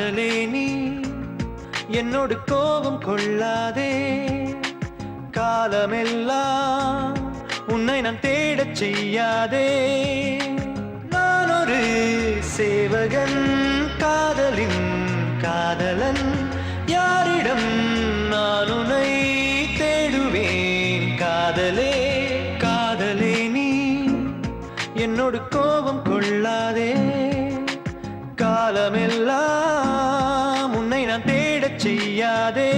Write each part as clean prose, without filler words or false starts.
காதலே நீ என்னோடு கோபம் கொள்ளாதே, காலமெல்லாம் உன்னை நான் தேடச் செய்யாதே. நான் ஒரு சேவகன், காதலின் காதலன், யாரிடம் நான் உன்னை தேடுவேன் காதலே. காதலே நீ என்னோடு கோபம் கொள்ளாதே, காலமெல்லாம் உன்னை நான் தேடச் செய்யாதே.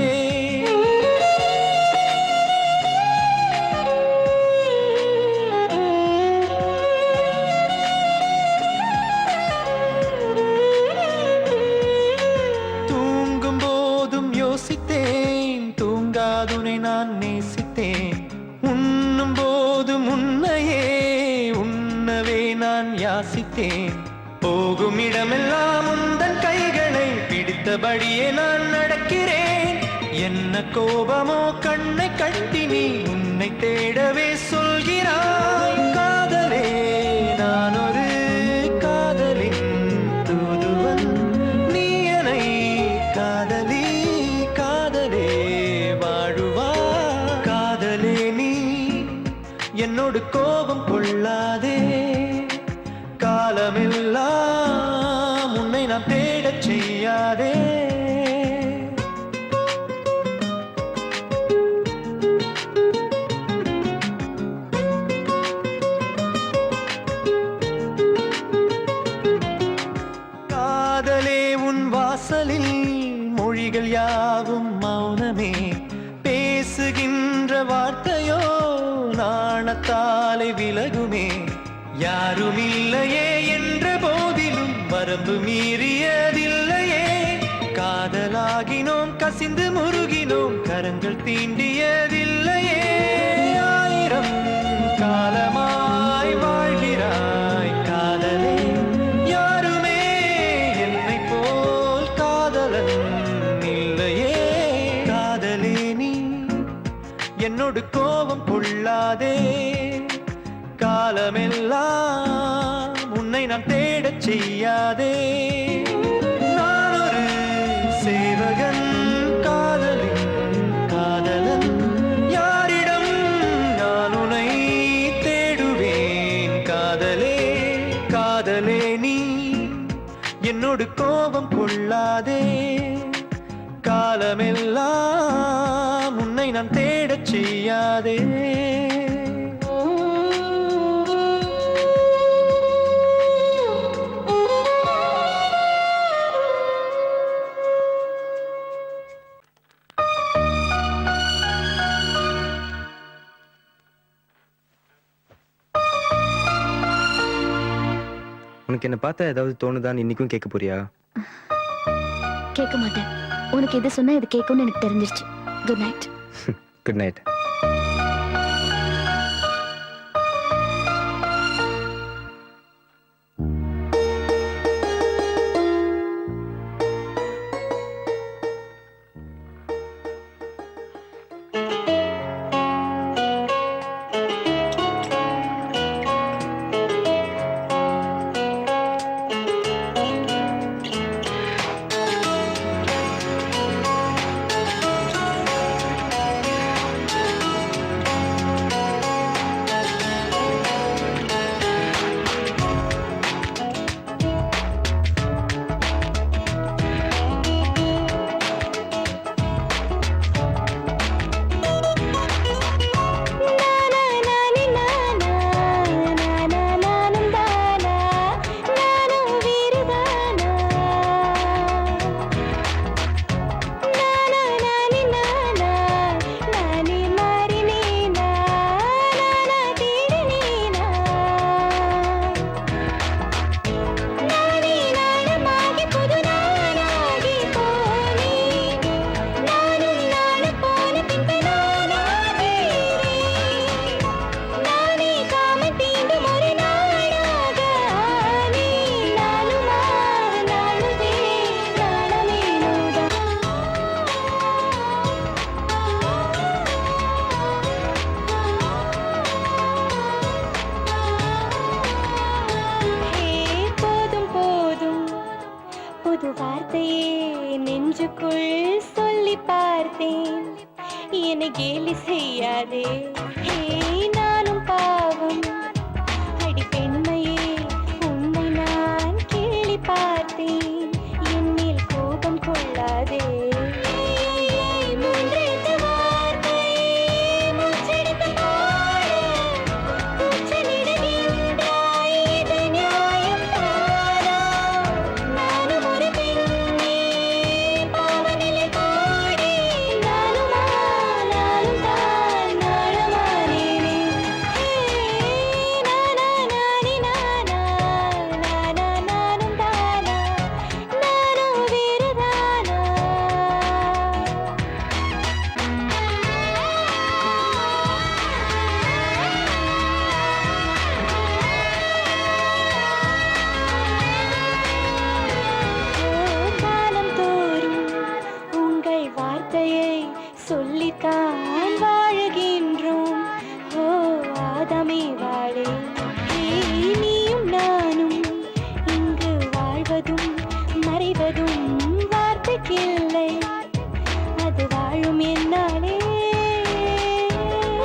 தூங்கும் போதும் யோசித்தேன், தூங்காதுனை நான் நேசித்தேன். உண்ணும் போதும் உன்னையே உண்ணவே நான் யாசித்தேன். போகும் இடமெல்லாம் உந்தன் கைகளை பிடித்தபடியே நான் நடக்கிறேன். என்ன கோபமோ கண்ணை கட்டி நீ உன்னை தேடவே சொல்கிறாய். காதலே நான் ஒரு காதலின் தூதுவன், நீ என்னை காதலி காதலே வாழுவா. காதலே நீ என்னோடு கோபம் கொள்ளாதே, காலமெல்லாம் உன்னை நான் தேடச் செய்யாதே. காதலே உன் வாசலில் மொழிகள் யாவும் மௌனமே, பேசுகின்ற வார்த்தையோ நாணத்தாலே விலகுமே. யாரும் இல்லையே என்ற போதிலும் வரம்பு மீறியதில்லையே. காதலாகினோம், கசிந்து முருகினோம், கரங்கள் தீண்டியதில்லையே. ஆயிரம் காலமாய் வாழ்கிறாய் காதலே, யாருமே என்னை போல் காதலன் இல்லையே. காதலே நீ என்னோடு கோபம் கொள்ளாதே, காலமெல்லாம் உன்னை நான் தேடச் செய்யாதே. நான் ஒரு சேவகன், காதலின் காதலன், யாரிடம் நான் உன்னை தேடுவேன் காதலே. காதலே நீ என்னோடு கோபம் கொள்ளாதே, காலமெல்லாம் உன்னை நான் தேடச் செய்யாதே. உனக்கு என்ன பார்த்தா ஏதாவது தோணுதான்னு இன்னைக்கும் கேட்க போறியா? கேட்க மாட்டேன். உனக்கு எது சொன்னா இது கேட்கும்னு எனக்கு தெரிஞ்சிருச்சு. Good night. Good night. கேலி செய்யாதே. ஹே, நானும் பாவம் அடி பெண்மையே, உன்னை நான் கேலி பார்த்தேன். என் மேல் கோபம் கொள்ளாதே. மூன்றெழுத்து வார்த்தை மூச்செடுத்து பாடு. கூச்சலிடுகின்றாய், இது நியாயம் தானா? நானும் ஒரு பெண்ணே, பாவநிலை கோடி. நானும் தான் நாளமானேனே. நானா நானி நானா, நானா நானும் தானா, நானும் வேறுதானா? காலம் தோறும் உங்கள் வார்த்தையை சொல்லித்தான் வாழுகின்றோம். ஓ ஆதமே வாழே. நீயும் நானும் இங்கு வாழ்வதும் மறைவதும் வார்த்தைக்கில்லை, அது வாழும் என்னாலே.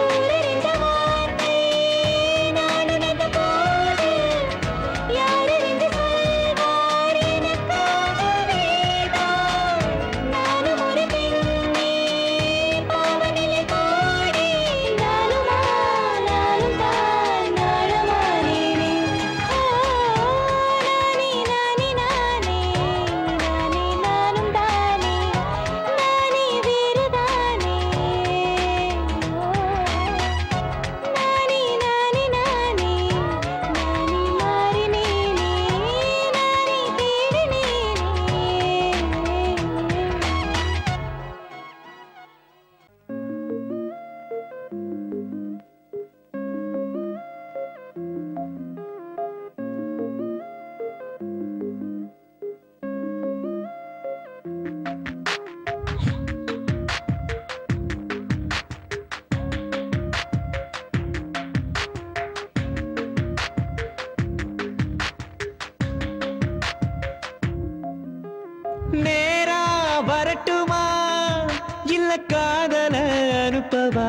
ஊரறிந்த வார்த்தை நான் உணர்ந்த போது, யாரறிந்து சொல்வார் எனக்காகவேதான்? நானும் ஒரு பெண்ணே, பாவநிலை கோடி. நானும் தான் நாளமானேனே. நானே நானே நானே, நானே நானும் தானே, நானே வேறுதானே? நானே நானே நானே, நானே மாறினேனே, நானே தேடினேனே. நேரா வரட்டுமா இல்ல காதல அனுப்பவா?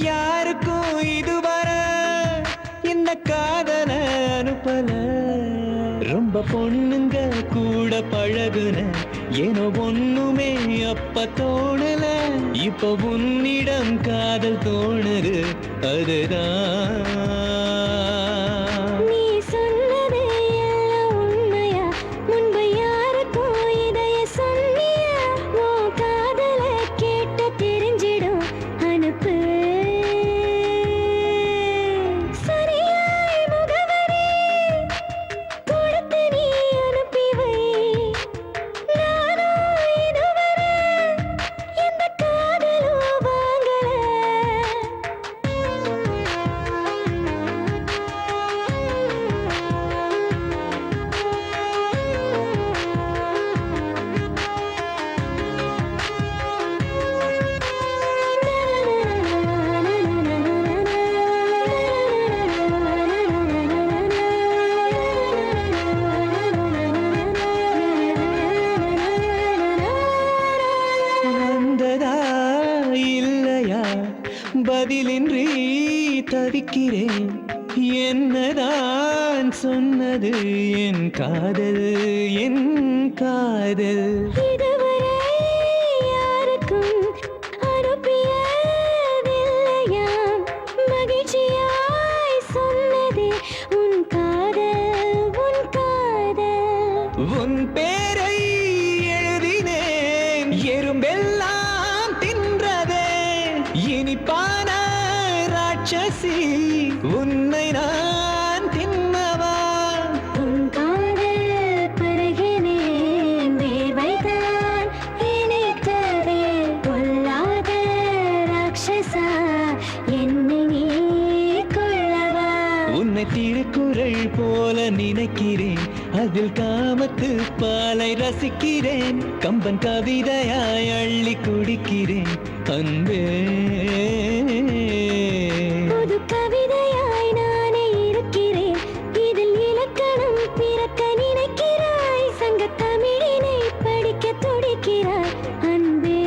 யாருக்கும் இதுவரை இந்த காதல அனுப்பல. ரொம்ப பொண்ணுங்க கூட பழகுன, ஏனோ ஒண்ணுமே அப்ப தோணல. இப்ப உன்னிடம் காதல் தோணுது, அதுதான். நீ சொன்னது எல்லாம் உண்மையா? முன்பு யாருக்கும் இதைய சொன்னியா? உன் காதல கேட்டு தெரிஞ்சிடும், அனுப்பு. சரியாய் முகவரி கொடுத்து நீ அனுப்பி வை. நானும் இதுவரை எந்த காதலும் வாங்கல. வந்ததா இல்லையா பதிலின்றி தவிக்கிறேன். என்னதான் சொன்னது என் காதல், என் காதல். இதுவரை யாருக்கும் அனுப்பியதில்லையாம், மகிழ்ச்சியாய் சொன்னதே உன் காதல், உன் காதல். உன் பேரை எழுதினேன், எறும்பெல்லாம் தின்றதே. இனிப்பான ராட்சசி, உன்னை நான் தின்னவா? உன் காதல் பருகினேன், வேர்வைதான் இனித்ததே. பொல்லாத ராட்சசா, என்னை நீ கொள்ளவா? உன்னை திருக்குறள் போல நினைக்கிறேன், அதில் காமத்து பாலை ரசிக்கிறேன். கம்பன் கவிதையாய் அள்ளி குடிக்கிறேன் அன்பே. புது கவிதையாய் நானே இருக்கிறேன், இதில் இலக்கணம் பிறக்க நினைக்கிறாய். சங்க தமிழினை படிக்க துடிக்கிறாய் அன்பே.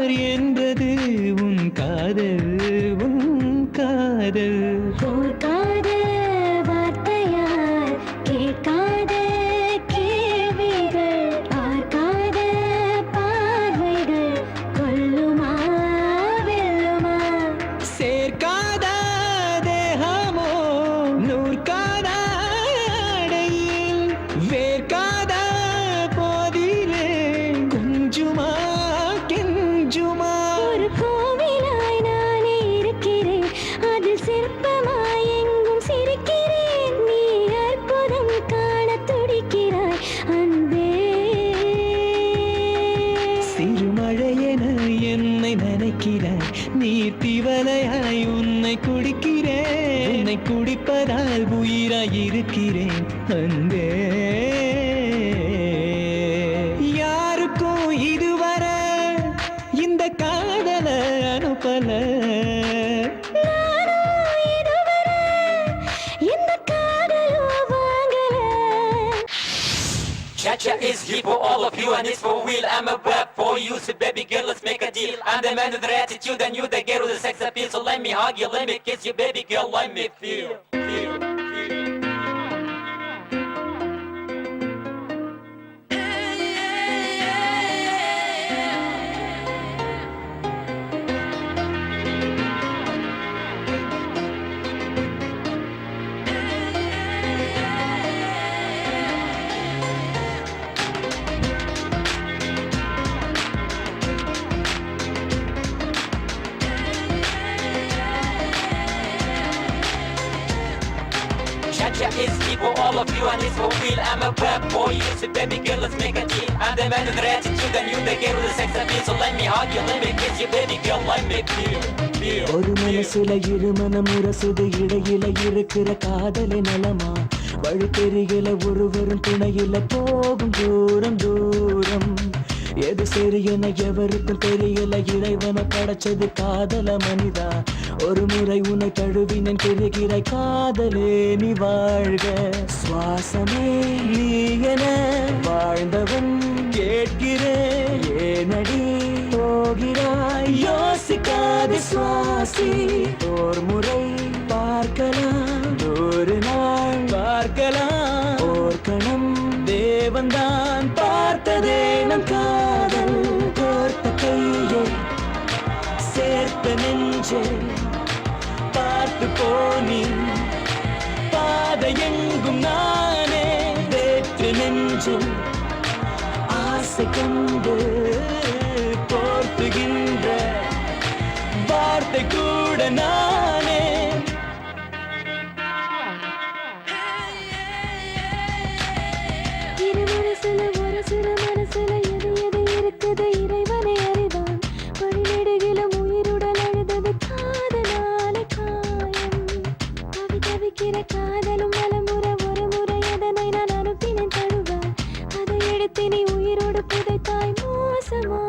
யார் என்றது உன் காதல் போர்க்காத வார்த்தையால் கேட்காத கேள்விகள் பார்க்காத பார்வைகள் கொல்லுமா வெல்லுமா சேர்க்காத தேகமோ நூற்காத அடையில் வேர்க்காத போதிலே கொஞ்சுமா கெஞ்சுமா ஒரு கோவிலாய் நானே இருக்கிறேன் அதில் சிற்பமாய் எங்கும் சிரிக்கிறேன் நீ அற்புதம் காண துடிக்கிறாய் அன்பே சிறுமழையென என்னை நினைக்கிறாய் நீர் திவலையாய் உன்னை குடிக்கிறேன் உன்னை குடிப்பதால் உயிராய் இருக்கிறேன் அன்பே யாருக்கும் இதுவரை இந்த காதல அனுப்பல நானும் இதுவரை எந்த காதலும் வாங்கல Cha-cha is here for all of you and it's for real. I'm a rap for you, so baby girl, let's make a deal. I'm the man with the attitude and you the girl with the sex appeal. So let me hug you, let me kiss you, baby girl, let me feel. Cha-cha is here for all of you and it's for real. I'm a rap for you, so baby girl, let's make a deal. I'm the man with the attitude and you the girl with the sex appeal. So let me hug you, let me kiss you, baby girl, let me feel. ஒரு மனசுல இரு மனம் உரசுது இடையில இருக்கிற காதலை நலமா வழி தெரியல ஒருவரும் துணையில போகும் தூரம் தூரம் எது சரியென எவருக்கும் தெரியல இறைவனை படைச்சது காதல மனிதா ஒரு முறை உன்னை தழுவினன் தெரிகிறாய் காதலே நீ வாழ்க சுவாசமே நீ என வாழ்ந்தவன் கேட்கிறேன் ஏனடி போகிறாய் யோசிக்காது சுவாசி ஓர் முறை பார்க்கலாம் ஒரு நாள் பார்க்கலாம் ஓர் கணம் தேவன்தான் பார்த்ததே நம் காதல் கோர்த்த கையை சேர்த்த நெஞ்சே பார்த்து போனி பாதை எங்கும் நானே வேற்று நெஞ்சில் ஆசை கண்டு போர்த்துகின்ற வார்த்தை கூட நானே இரு மனசுல ஒரு சிறு மனசுல எது எது இருக்குது இறைவனை அறிவான் வழிநெடுகிலும் உயிருடன் அழுதது காதலான காயம் தவிக்கிற காதலும் பலமுறை ஒரு முறை அதனை நான் அனுப்பினேன் தழுவான் அதை எடுத்து நீ உயிரோடு புதைத்தாய் மோசமா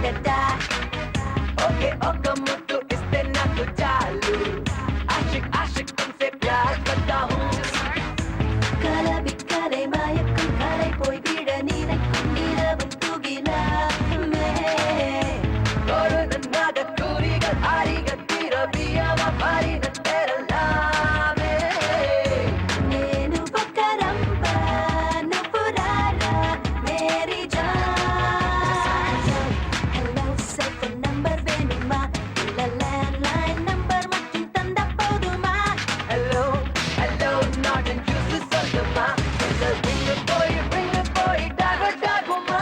అడడా ఓకే ఒక ముద్దు ఇస్తే నాకు చాలు ఆషిక్ ఆషిక్ తుమ్సే ప్యార్ కర్తా హూ கலை விக்கலை மயக்கும் கலை போய் விட நினைக்கும் இரவும் தூகினாமே ஒரு நன்னாக கூறிகள் ஆரிகள் திரவியமா பாரின தெரலாமே నేను పక్కరంప నువ్వు రారా Mary John hello cell phone number వేణుమా ఇలా ల్యాండ్ లైన్ నంబర్ மட்டும் தந்தா போதுமா hello hello not in juice சொல்லுமா bring the boy dago dago ma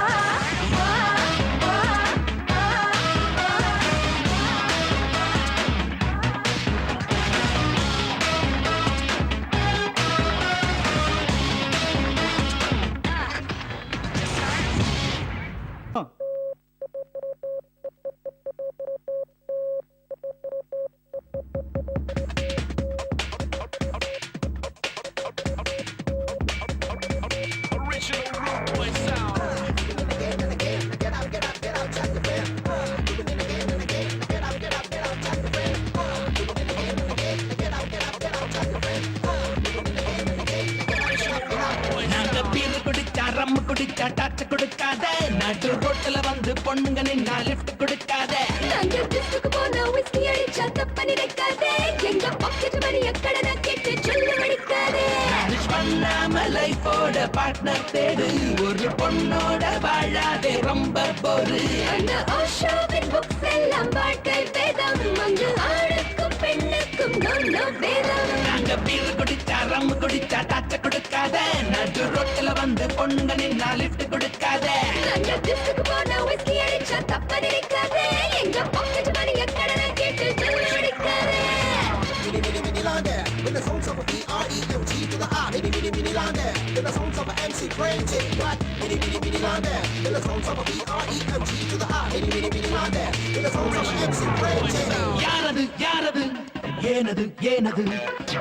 நாங்க பீர் குடிச்சா ரம் குடிச்சா டாச்சு கொடுக்காத நடு ரோட்டுல வந்து பொண்ணுங்க நின்னா லிஃப்ட் கொடுக்காத நாங்க டிஸ்குக்கு போனா விஸ்கி அடிச்சா தப்ப நினைக்காதே எங்க பாக்கெட் மணி எக்கட நான் கேட்டு சொல்லு வடிக்காதே மேனேஜ் பண்ணாம லைஃபோட பார்ட்னர் தேடு ஒரு பொண்ணோட வாழாதே ரொம்ப போரு அந்த ஓஷோவின் புக்ஸ் எல்லாம் வாழ்க்கை வேதம் அங்கு ஆணுக்கும் பெண்ணுக்கும் நோ வேதம் நாங்க பீர் குடிச்சா ரம் குடிச்சா டாச்ச கொடுக்காத நடு ரோட்டுல வந்து பொண்ணுங்க நின்னா லிஃப்ட் கொடுக்காத நாங்க டிஸ்குக்கு போனா விஸ்கி அடிச்சா தப்ப நினைக்காதே எங்க பாக்கெட் மணி எக்கட நான் கேட்டு சொல்லு வடிக்காதே Mini London, with the songs of a B-R-E-M-G to the I. Mini London, with the songs of a MC Crazy. What? Mini London, with the songs of a B-R-E-M-G to the I. Mini London, with the songs of a MC Crazy. யாரது யாரது ஏனது ஏனது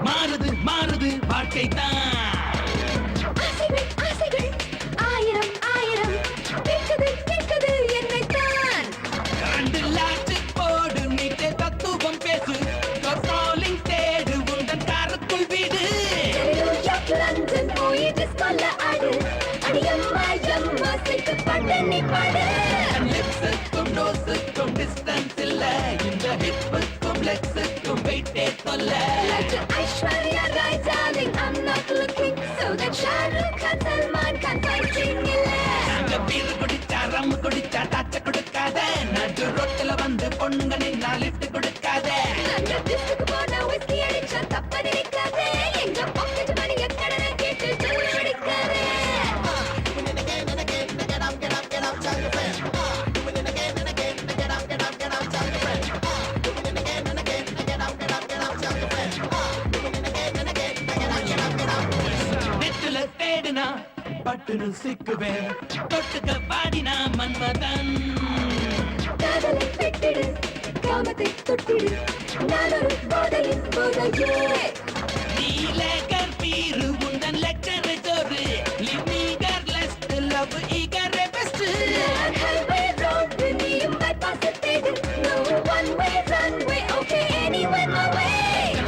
மாறுது மாறுது வாழ்க்கை தான் ஆசைகள் ஆசைகள் ஆயிரம் ஆயிரம் கேட்குது கேட்குது என்னைத்தான் கரண்டு லாச்சு போடு நீட்டே தத்துவம் பேசு காலிங் தேடு உந்தன் காருக்குள் வீடு நியூயார்க் லண்டன் போய் டிஸ்கோல ஆடு அடியம்மா எம்மா சேர்த்து பாட்டு நீ பாடு லிப்ஸுக்கும் நோஸுக்கும் டிஸ்டன்ஸ் இல்ல இந்த ஹிப்புக்கும் லெக்ஸுக்கும் வெயிட்டே தொல்ல Like to Aishwarya Rai, darling, I'm not looking so that Shah Rukh Khan, Salman Khan fighting இல்ல நாங்க பீர் குடிச்சா ரம் குடிச்சா டாச்ச கொடுக்காத நடு ரோட்டுல வந்து பொண்ணுங்க நின்னா லிஃப்ட் கொடுக்காத நாங்க டிஸ்குக்கு போனா விஸ்கி அடிச்சா தப்ப நினைக்காதே எங்க பாக்கெட் மணி எக்கட நான் கேட்டு சொல்லு வடிக்காதே Doing it again and again, get up, tell your friend. Doing it again and again, get up, tell your friend. Doing it again and again, get up, tell your friend. Doing it again and again, get up. நெட்டுல தேடுனா பட்டுன்னு சிக்குவேன் தொட்டுக்க பாடினா மன்மதன் காதலை பெட்டிடு காமத்தை தொட்டிடு நான் ஒரு போதையின் போதையே நீலகர் பீரு உந்தன் லெக்சர் ஜோரு லிமிகர் லெஸ்ட் லவ் ஈகர் பெஸ்ட் highway road நீயும் bypass தேடு no one way runway okay anywhere my way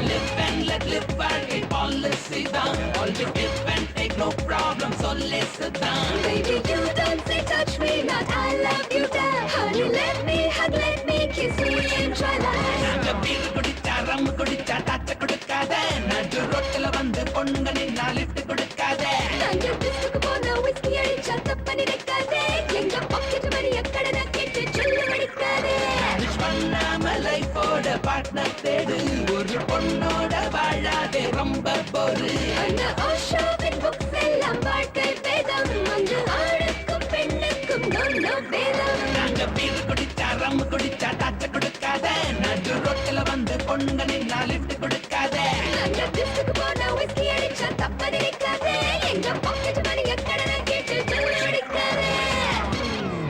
live and let live வாழ்க்கை பாலிசி தான் always give and take no problem சொல்லு தான் baby you don't say touch me not I love you down honey let me hug let me kiss me enjoy life நாங்க beer குடிச்சா ரம் குடிச்சா டாச்ச கொடுக்காத நடு ரோட்டுல வந்து பொண்ணுங்க நின்னா லிஃப்ட் கொடுக்காத நாங்க டிஸ்குக்கு போனா விஸ்கி அடிச்சா தப்ப நினைக்காதே எங்க பாக்கெட் மணி எக்கட நான் கேட்டு சொல்லு வடிக்காதே மேனேஜ் பண்ணாம லைஃபோட பார்ட்னர் தேடு ஒரு பொண்ணோட வாழாதே ரொம்ப போரு அந்த ஓஷோவின் புக்ஸ் எல்லாம் வாழ்க்கை வேதம் அங்கு ஆணுக்கும் பெண்ணுக்கும் நோ வேதம் நாங்க பீர் குடிச்சா ரம் குடிச்சா டாச்ச கொடுக்காத நடு ரோட்டுல வந்து பொண்ணுங்க